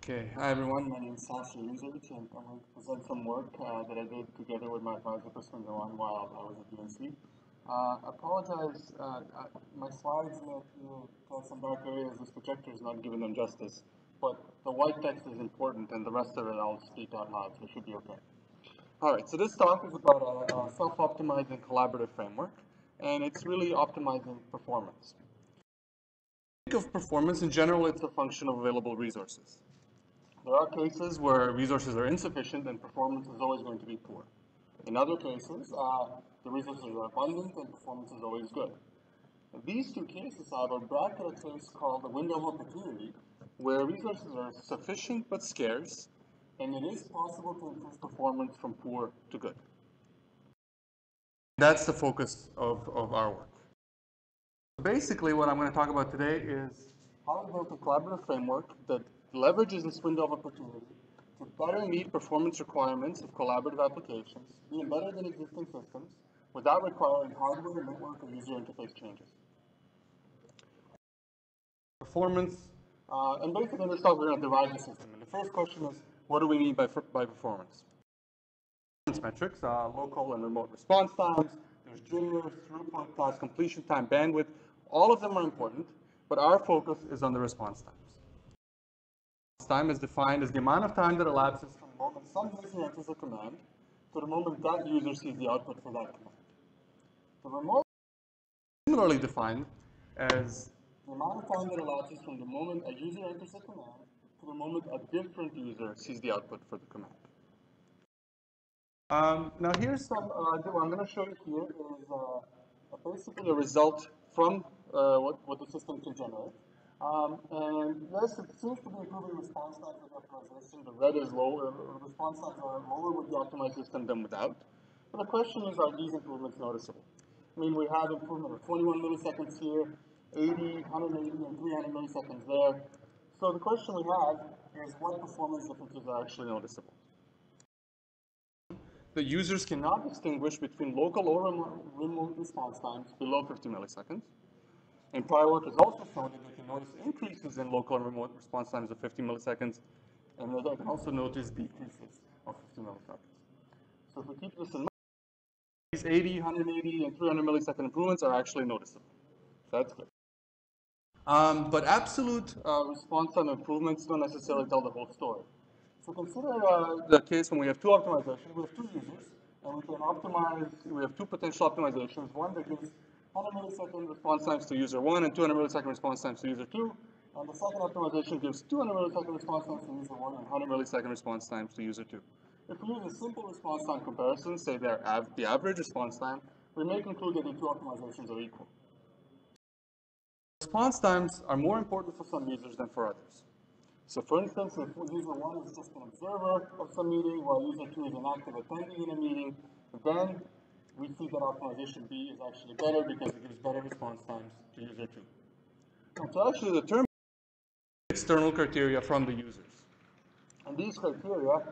Okay, hi everyone. My name is Sasa Junuzovic, and I'm going to present some work that I did together with my advisor Prasun Dewan while I was at UNC. Apologize, my slides may have some dark areas. This projector is not giving them justice, but the white text is important, and the rest of it I'll speak out loud, so it should be okay. All right, so this talk is about a self-optimizing collaborative framework, and it's really optimizing performance. Think of performance in general, it's a function of available resources. There are cases where resources are insufficient and performance is always going to be poor. In other cases, the resources are abundant and performance is always good. In these two cases, however, bracket a case called the window of opportunity, where resources are sufficient but scarce, and it is possible to improve performance from poor to good. That's the focus of our work. Basically, what I'm going to talk about today is how to build a collaborative framework that leverages this window of opportunity to better meet performance requirements of collaborative applications, be embedded in existing systems, without requiring hardware, network, or user interface changes. Performance, and basically in this talk we're going to divide the system. And the first question is, what do we mean by performance? Performance metrics, local and remote response times, there's jitters, throughput, task completion time, bandwidth. All of them are important, but our focus is on the response times. Time is defined as the amount of time that elapses from the moment some user enters a command to the moment that user sees the output for that command. The remote is similarly defined as the amount of time that elapses from the moment a user enters a command to the moment a different user sees the output for the command. Now here's some, what I'm going to show you here is basically a result from what the system can generate. And yes, it seems to be improving response times with optimization. The red is low, response times are lower with the optimized system than without. But the question is, are these improvements noticeable? I mean, we have improvement of 21 milliseconds here, 80, 180, and 300 milliseconds there. So the question we have is, what performance differences are actually noticeable? The users cannot distinguish between local or remote response times below 50 milliseconds. And prior work has also shown that they can notice increases in local and remote response times of 50 milliseconds, and they can also notice decreases of 50 milliseconds. So if we keep this in mind, these 80, 180, and 300 millisecond improvements are actually noticeable. So that's good. But absolute response time improvements don't necessarily tell the whole story. So consider the case when we have two optimizations. We have two users, and we can optimize, we have two potential optimizations. One that gives 100 millisecond response times to user 1 and 200 millisecond response times to user 2. And the second optimization gives 200 millisecond response times to user 1 and 100 millisecond response times to user 2. If we use a simple response time comparison, say the average response time, we may conclude that the two optimizations are equal. Response times are more important for some users than for others. So for instance, if user 1 is just an observer of some meeting, while user 2 is an active attendee in a meeting, then we see that optimization B is actually better because it gives better response times to user 2. And so actually determine external criteria from the users. And these criteria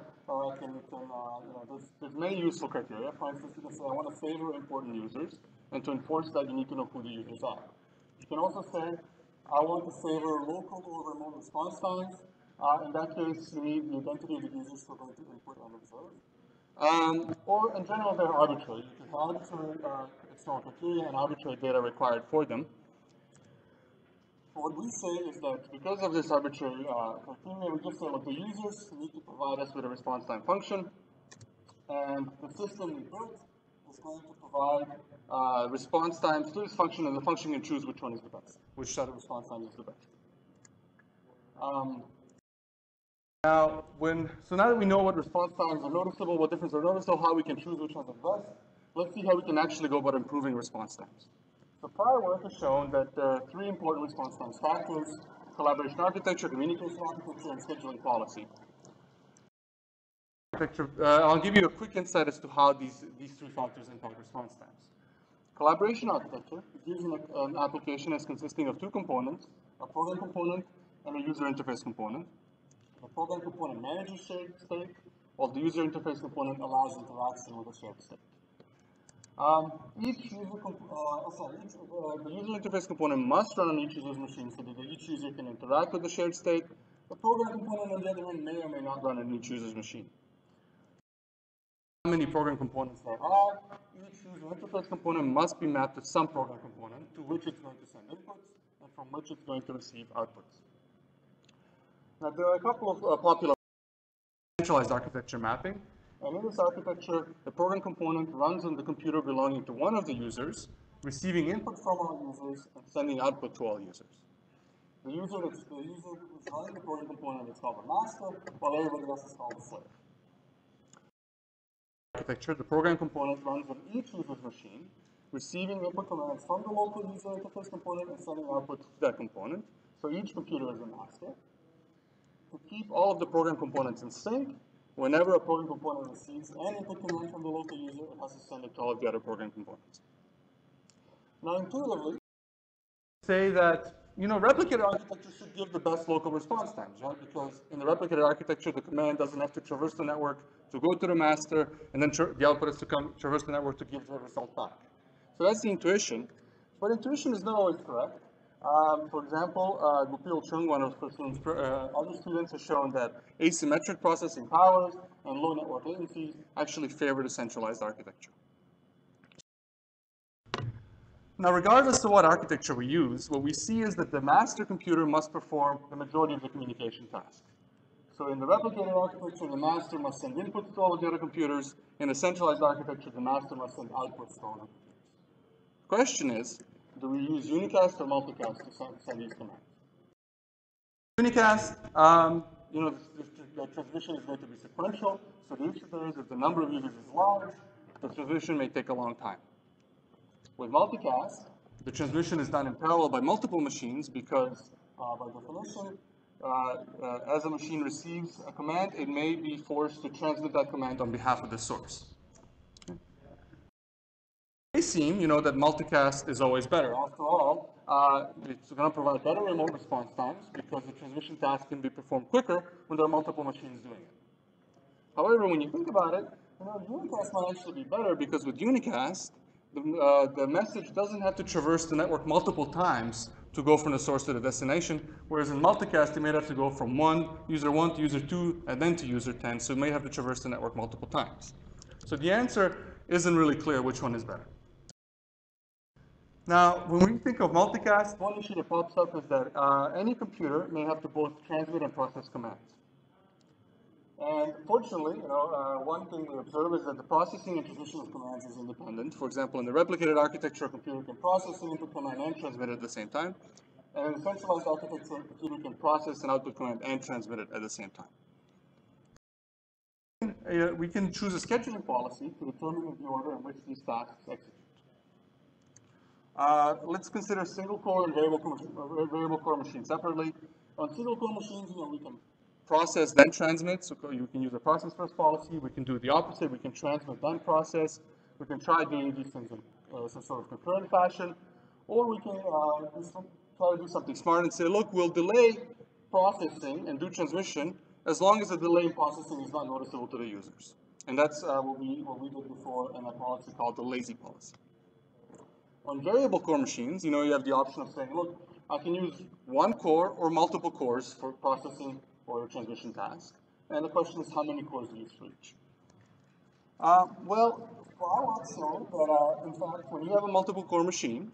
there's many useful criteria. For instance, you can say, I want to favor important users, and to enforce that, you need to know who the users are. You can also say, I want to favor local or remote response times. In that case, you need the identity of the users who are going to input and observe. Or in general, they're arbitrary. You can have arbitrary external criteria and arbitrary data required for them. What we say is that because of this arbitrary criteria, we just say, look, the users need to provide us with a response time function, and the system we built is going to provide response times to this function, and the function can choose which one is the best, which set of response times is the best. Now that we know what response times are noticeable, what difference are noticeable, how we can choose which ones are best, let's see how we can actually go about improving response times. So prior work has shown that there are three important response times factors: collaboration architecture, communication architecture, and scheduling policy. I'll give you a quick insight as to how these three factors impact response times. Collaboration architecture is using an application as consisting of two components, a program component and a user interface component. The program component manages shared state, while the user interface component allows interaction with a shared state. The user interface component must run on each user's machine so that each user can interact with the shared state, The program component, on the other hand, may or may not run on each user's machine. How many program components there are? Each user interface component must be mapped to some program component to which it's going to send inputs and from which it's going to receive outputs. Now, there are a couple of popular centralized architecture mapping. And in this architecture, the program component runs on the computer belonging to one of the users, receiving input from all users and sending output to all users. The user who's running the program component is called the master, while everybody else is called the slave. Architecture, the program component runs on each user's machine, receiving input commands from the local user interface component and sending output to that component. So each computer is a master. To keep all of the program components in sync, whenever a program component receives an input command from the local user, it has to send it to all of the other program components. Now, intuitively, say that replicated architecture should give the best local response times, right? Because in the replicated architecture, the command doesn't have to traverse the network to go to the master, and then the output has to traverse the network to give the result back. So that's the intuition, but intuition is not always correct. For example, Gopil Chung, one of Prasun's other students, has shown that asymmetric processing powers and low network latencies actually favor the centralized architecture. Now, regardless of what architecture we use, what we see is that the master computer must perform the majority of the communication task. So in the replicated architecture, the master must send inputs to all of the other computers. In the centralized architecture, the master must send outputs to all the computers. The question is, do we use Unicast or Multicast to send these commands? Unicast, the transmission is going to be sequential. So the issue there is if the number of users is large, the transmission may take a long time. With Multicast, the transmission is done in parallel by multiple machines because, by definition, as a machine receives a command, it may be forced to transmit that command on behalf of the source. It may seem, that multicast is always better. After all, it's going to provide better remote response times because the transmission task can be performed quicker when there are multiple machines doing it. However, when you think about it, Unicast might actually be better because with Unicast, the message doesn't have to traverse the network multiple times to go from the source to the destination, whereas in multicast, it may have to go from user 1 to user 2, and then to user 10, so it may have to traverse the network multiple times. So the answer isn't really clear which one is better. Now, when we think of multicast, one issue that pops up is that any computer may have to both transmit and process commands. And fortunately, one thing we observe is that the processing and transmission of commands is independent. For example, in the replicated architecture, a computer can process an input command and transmit it at the same time. And in the centralized architecture, a computer can process an output command and transmit it at the same time. We can choose a scheduling policy to determine the order in which these tasks execute. Let's consider single core and variable core machines separately. On single core machines, we can process, then transmit. So you can use a process first policy. We can do the opposite. We can transmit, then process. We can try doing these things in some sort of concurrent fashion. Or we can try to do something smart and say, look, we'll delay processing and do transmission as long as the delay in processing is not noticeable to the users. And that's what we did before in a policy called the lazy policy. On variable core machines, you have the option of saying, look, I can use one core or multiple cores for processing or a transmission task. And the question is, how many cores do you use for each? Well, I would show that, in fact, when you have a multiple core machine,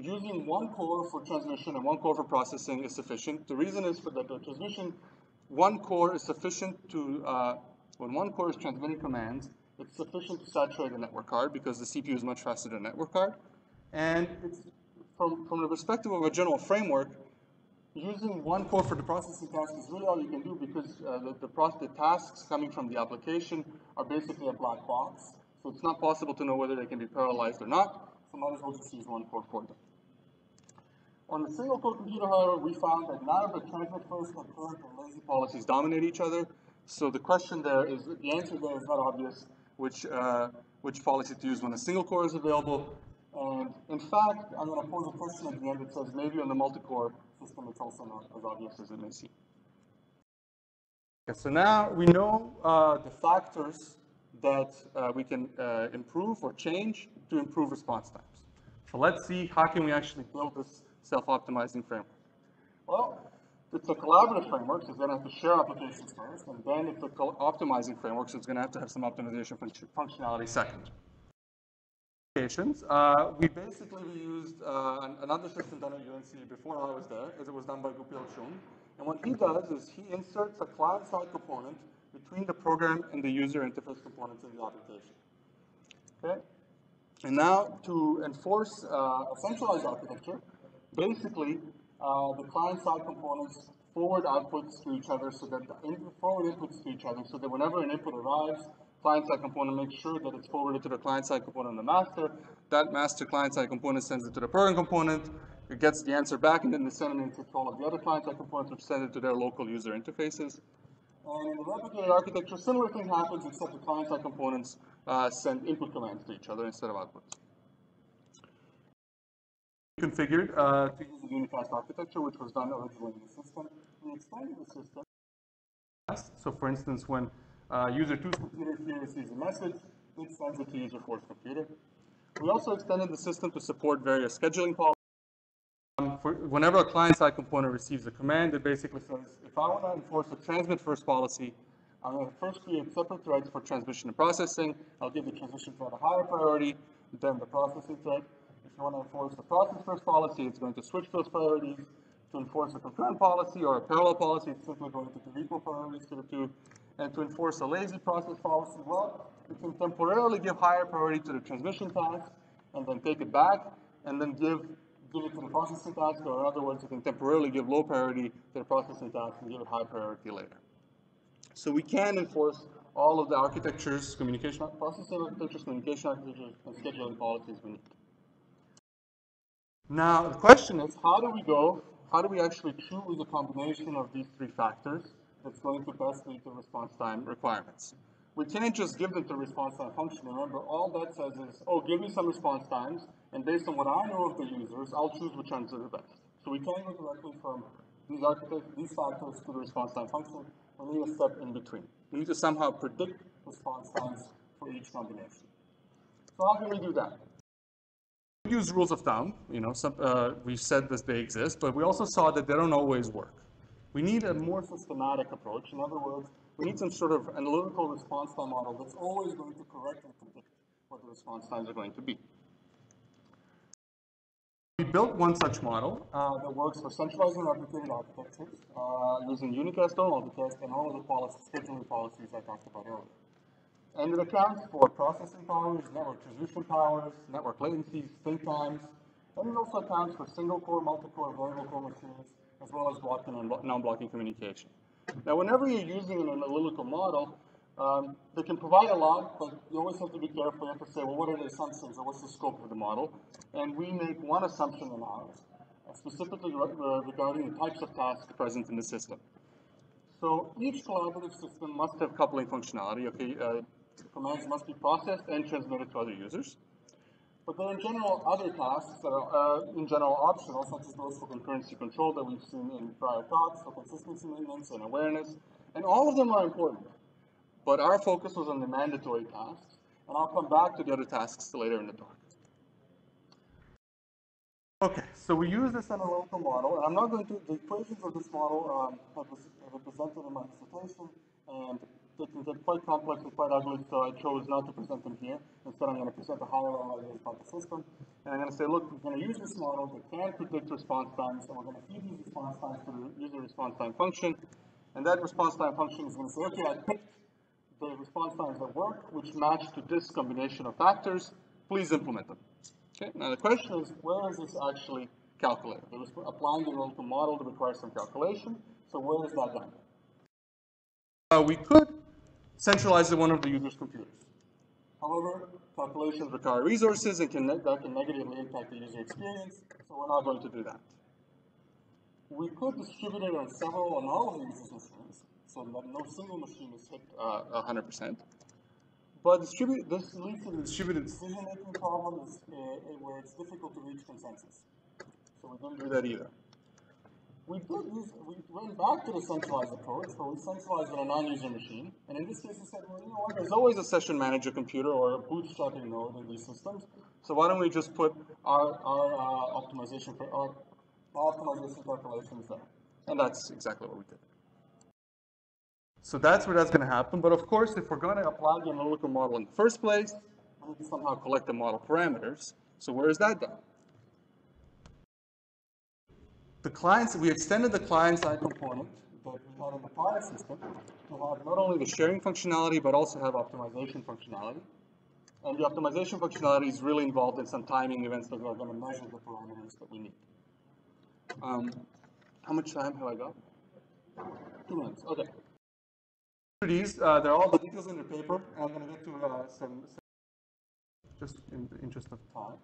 using one core for transmission and one core for processing is sufficient. The reason is for that the transmission, one core is sufficient to, when one core is transmitting commands, it's sufficient to saturate a network card because the CPU is much faster than a network card. And it's, from the perspective of a general framework, using one core for the processing task is really all you can do because the tasks coming from the application are basically a black box. So it's not possible to know whether they can be parallelized or not. So might as well just use one core for them. On the single core computer, however, we found that neither the transmit first, concurrent, and lazy policies dominate each other. So the question there is, the answer there is not obvious which policy to use when a single core is available. And in fact, I'm going to pose a question at the end that says maybe on the multi-core system it's also not as obvious as it may seem. Okay, so now we know the factors that we can improve or change to improve response times. So let's see how can we actually build this self-optimizing framework. Well, the it's a collaborative framework, so it's going to have to share applications first, and then it's a optimizing framework, so it's going to have some optimization functionality second. We basically used another system done at UNC before I was there, as it was done by Gupil Chung. And what he does is he inserts a client-side component between the program and the user interface components in the application. Okay? And now to enforce a centralized architecture, basically the client-side components forward outputs to each other so that forward inputs to each other so that whenever an input arrives, client-side component makes sure that it's forwarded to the client-side component on the master. That master client-side component sends it to the program component. It gets the answer back, and then they send it to all of the other client-side components, which send it to their local user interfaces. And in the replicated architecture, similar thing happens, except the client-side components send input commands to each other instead of outputs. Configured to use the Unicast architecture, which was done originally in the system. We extended the system. So, for instance, when user 2's computer here receives a message, it sends it to user 4's computer. We also extended the system to support various scheduling policies. Whenever a client-side component receives a command, it basically says, if I want to enforce a transmit-first policy, I'm going to first create separate threads for transmission and processing. I'll give the transmission thread a higher priority than the processing thread. If you want to enforce the process-first policy, it's going to switch those priorities. To enforce a concurrent policy or a parallel policy, it's simply going to give equal priorities to the two. And to enforce a lazy process policy, well, you can temporarily give higher priority to the transmission task and then take it back and then give it to the processing task, or in other words, you can temporarily give low priority to the processing task and give it high priority later. So we can enforce all of the architectures, processing architectures, communication architectures, and scheduling policies we need. Now, the question is, how do we actually choose a combination of these three factors that's going to best meet the response time requirements? We can't just give them to the response time function. Remember, all that says is, oh, give me some response times, and based on what I know of the users, I'll choose which ones are the best. So we can't go directly from these factors to the response time function. We need a step in between. We need to somehow predict response times for each combination. So how can we do that? We use rules of thumb. We've said that they exist, but we also saw that they don't always work. We need a more systematic approach. In other words, we need some sort of analytical response time model that's always going to correctly predict what the response times are going to be. We built one such model that works for centralized and replicated architectures using Unicast or Multicast and all of the scheduling policies I talked about earlier. And it accounts for processing powers, network transmission powers, network latencies, think times, and it also accounts for single-core, multi-core, variable-core machines, as well as blocking and non-blocking communication. Now, whenever you're using an analytical model, they can provide a lot, but you always have to be careful. You have to say, well, what are the assumptions, or what's the scope of the model? And we make one assumption in ours, specifically regarding the types of tasks present in the system. So each collaborative system must have coupling functionality. Okay, commands must be processed and transmitted to other users. But there are in general other tasks that are in general optional, such as those for concurrency control that we've seen in prior talks, for consistency maintenance and awareness. And all of them are important. But our focus was on the mandatory tasks, and I'll come back to the other tasks later in the talk. Okay, so we use this analytical model, and I'm not going to, the equations of this model are presented in my dissertation, and they can get quite complex and quite ugly, so I chose not to present them here. Instead, I'm going to present a higher level idea about the system, and I'm going to say, look, we're going to use this model that can predict response times, and we're going to feed these response times to the user response time function, and that response time function is going to say, okay, I picked the response times that work, which match to this combination of factors, please implement them. Okay, now the question is, where is this actually calculated? It was applying the analytical model that requires some calculation, so where is that done? We could centralize one of the user's computers. However, calculations require resources and that can negatively impact the user experience, so we're not going to do that. We could distribute it on several or all of the user's machines, so that no single machine is hit 100%. But this leads to the distributed decision-making problem where it's difficult to reach consensus. So we didn't do that either. We went back to the centralized approach, where we centralized on a non-user machine. And in this case, we said, well, you know what, there's always a session manager computer or a bootstrapping node in these systems. So why don't we just put our optimization calculations there? And that's exactly what we did. So that's where that's going to happen. But of course, if we're going to apply the analytical model in the first place, we need to somehow collect the model parameters. So where is that done? The clients, we extended the client-side component that we had in the prior system to have not only the sharing functionality, but also have optimization functionality. And the optimization functionality is really involved in some timing events that are going to measure the parameters that we need. How much time have I got? 2 minutes, okay. These, they're all the details in the paper. I'm going to get to some, just in the interest of time.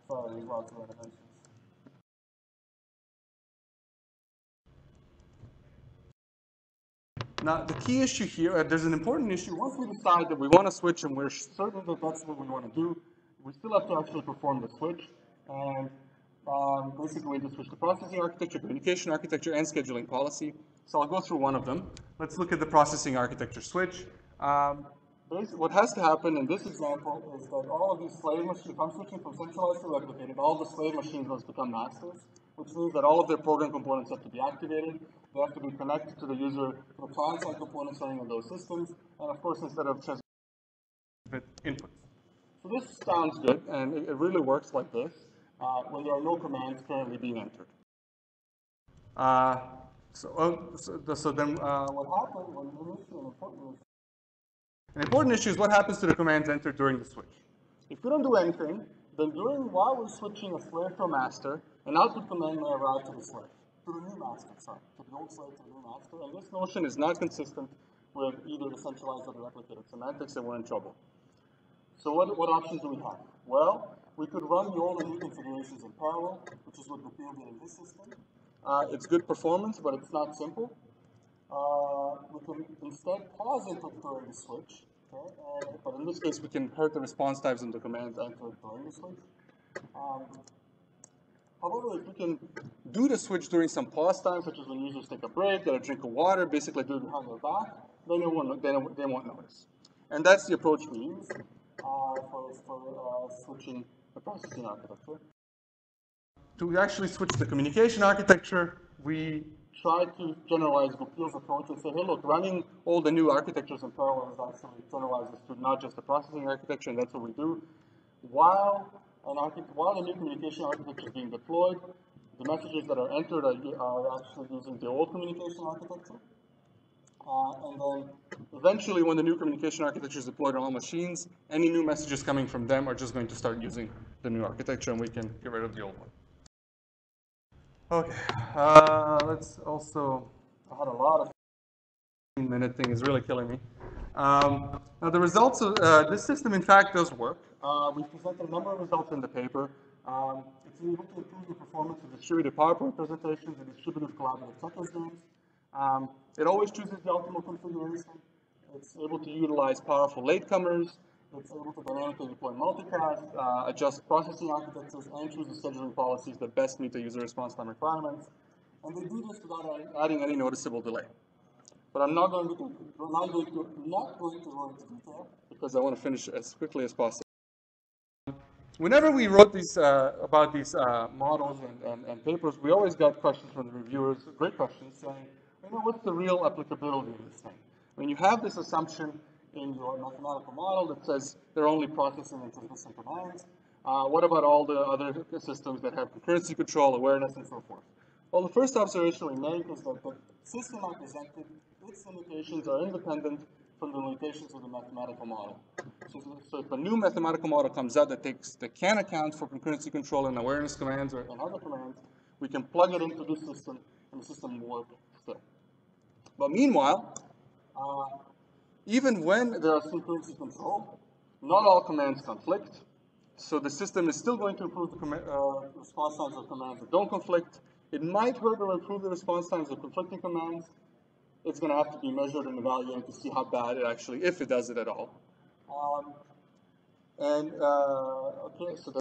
Sorry, there's lots of animations. Now, the key issue here, there's an important issue. Once we decide that we want to switch and we're certain that that's what we want to do, we still have to actually perform the switch. And basically, we have to switch to processing architecture, communication architecture, and scheduling policy. So I'll go through one of them. Let's look at the processing architecture switch. What has to happen in this example is that all of these slave machines, if I'm switching from centralized to replicated, all the slave machines must become masters, which means that all of their program components have to be activated. They have to be connected to the user, to the client-side components running on those systems, and of course, instead of just inputs. So this sounds good, and it really works like this when there are no commands currently being entered. So then what happened when we issue an important issue is what happens to the commands entered during the switch. If we don't do anything, then while we're switching a slave to a master, an output command may arrive to the slave, to the new master, sorry, to the old slave to the new master, and this notion is not consistent with either the centralized or the replicated semantics, and we're in trouble. So what options do we have? Well, we could run the old and new configurations in parallel, which is what we did in this system. It's good performance, but it's not simple. We can instead pause input during the switch, okay? But in this case, we can hurt the response times in the commands entered during the switch. However, if we can do the switch during some pause time, such as when users take a break, get a drink of water, basically do it behind their back, then they won't notice. And that's the approach we use for switching the processing architecture. To actually switch the communication architecture, we try to generalize Goupil's approach and say, hey, look, running all the new architectures in parallel is actually generalizes to not just the processing architecture, and that's what we do. While the new communication architecture is being deployed, the messages that are entered are actually using the old communication architecture. And then eventually, when the new communication architecture is deployed on all machines, any new messages coming from them are just going to start using the new architecture, and we can get rid of the old one. Okay, let's also, I had a lot of 15-minute thing is really killing me. Now the results of this system in fact does work. We presented a number of results in the paper. It's able to improve the performance of distributed PowerPoint presentations and distributed collaborative checklist games. It always chooses the optimal configuration. It's able to utilize powerful latecomers. It's able to dynamically deploy multicast, adjust processing architectures, and choose the scheduling policies that best meet the user response time requirements. And they do this without adding any noticeable delay. But I'm not going to go into detail because I want to finish as quickly as possible. Whenever we wrote these about these models and papers, we always got questions from the reviewers, great questions, saying, what's the real applicability of this thing? When you have this assumption in your mathematical model that says they're only processing and transmission commands, what about all the other systems that have concurrency control, awareness, and so forth? Well, the first observation we make is that the system I presented, its limitations are independent from the limitations of the mathematical model. So if a new mathematical model comes out that can account for concurrency control and awareness commands and other commands, we can plug it into this system, and the system will work still. But meanwhile, even when there is concurrency control, not all commands conflict. So the system is still going to improve the response times of commands that don't conflict. It might hurt or improve the response times of conflicting commands. It's going to have to be measured and evaluated to see how bad it actually, if it does it at all. Okay, so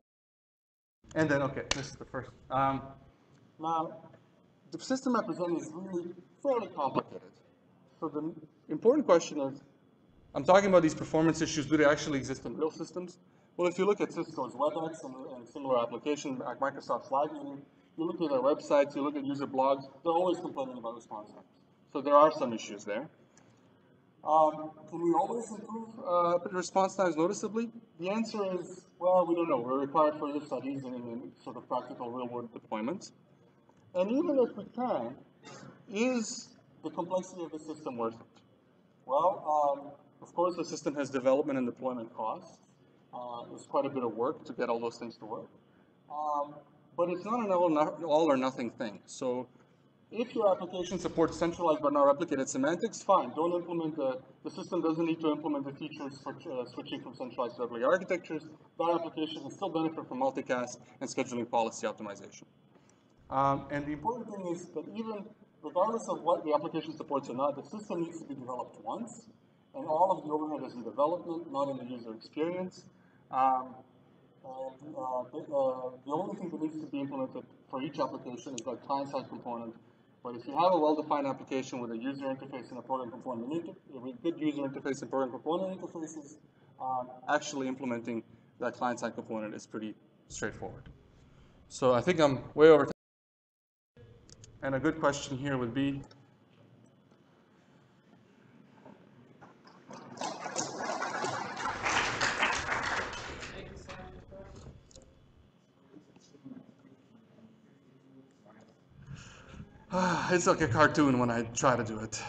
this is the first. Now, the system I present is really fairly complicated. So the important question is, I'm talking about these performance issues, do they actually exist in real systems? Well, if you look at Cisco's WebEx and similar applications, like Microsoft's Live Meeting, you look at their websites, you look at user blogs, they're always complaining about response times. So there are some issues there. Can we always improve response times noticeably? The answer is, well, we don't know. We're required further studies and sort of practical real-world deployments. And even if we can, is the complexity of the system worth it? Well, of course, the system has development and deployment costs. There's quite a bit of work to get all those things to work. But it's not an all or nothing thing. So if your application supports centralized but not replicated semantics, fine. Don't implement the system doesn't need to implement the features for switching from centralized to replicated architectures. That application can still benefit from multicast and scheduling policy optimization. And the important thing is that even regardless of what the application supports or not, the system needs to be developed once, and all of the overhead is in development, not in the user experience. The only thing that needs to be implemented for each application is that client-side component. But if you have a well-defined application with a user interface and a program component, with good user interface and program component interfaces, actually implementing that client-side component is pretty straightforward. So I think I'm way over time. And a good question here would be, it's like a cartoon when I try to do it.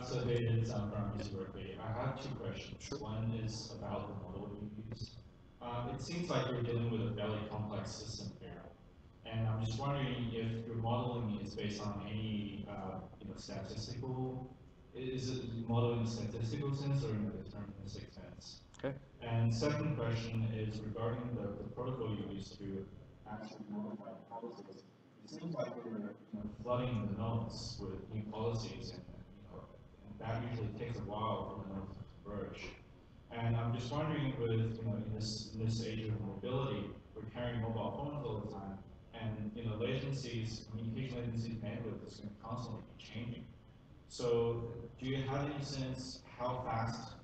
So David, from UC Berkeley. I have two questions. Sure. One is about the model you use. It seems like you're dealing with a fairly complex system here. And I'm just wondering if your modeling is based on any statistical, is it modeling in a statistical sense or in a deterministic sense? Okay. And second question is regarding the protocol you use to actually modify policies. It seems like you're flooding the nodes with new policies, and that usually takes a while for the nodes to converge. And I'm just wondering, with in this age of mobility, we're carrying mobile phones all the time, and latencies, communication latencies, bandwidth is going to constantly be changing. So, do you have any sense how fast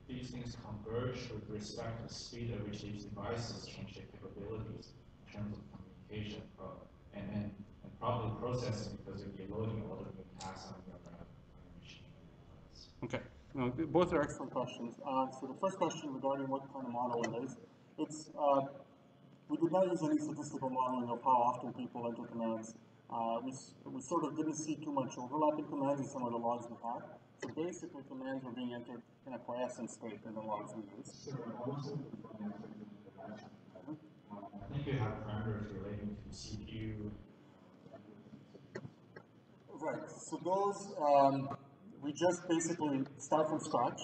these things converge with respect to the speed at which these devices change their capabilities in terms of communication and probably processing, because you'll be loading all the new tasks on your machine? Okay. No, both are excellent questions. So the first question regarding what kind of model it is, it's we did not use any statistical modeling of how often people enter commands. We sort of didn't see too much overlap in commands in some of the logs we had. So basically, commands were being entered in a quiescent state in the logs we used. I think you have parameters relating to CPU. Right. So those, we just basically start from scratch,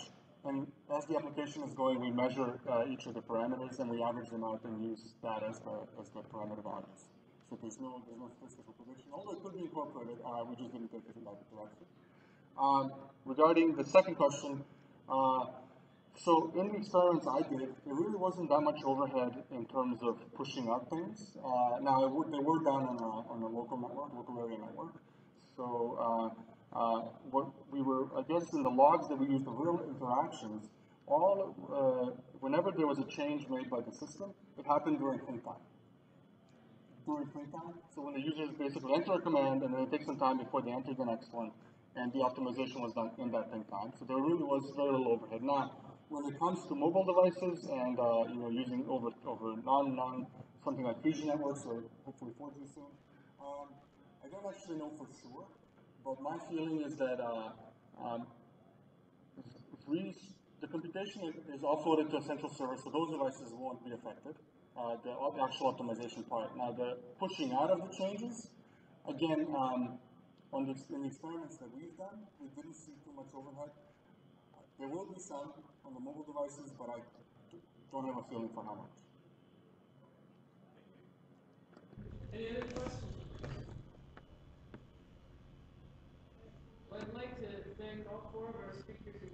and as the application is going, we measure each of the parameters and we average them out and use that as the parameter values. So there's no statistical prediction, although it could be incorporated. We just didn't take it in that direction. Regarding the second question, so in the experiments I did, there really wasn't that much overhead in terms of pushing out things. Now they were done on a local network, local area network. So what we were, I guess, in the logs that we used, the real interactions, whenever there was a change made by the system, it happened during clean time. So when the users basically enter a command and then it takes some time before they enter the next one, and the optimization was done in that clean time. So there really was very little overhead. Now, when it comes to mobile devices and using over something like 3G networks or hopefully 4G soon, I don't actually know for sure, but my feeling is that the computation is offloaded to a central server, so those devices won't be affected. The actual optimization part. Now, the pushing out of the changes, again, in the experiments that we've done, we didn't see too much overhead. There will be some on the mobile devices, but I don't have a feeling for how much. Any other questions? Well, I'd like to thank all four of our speakers.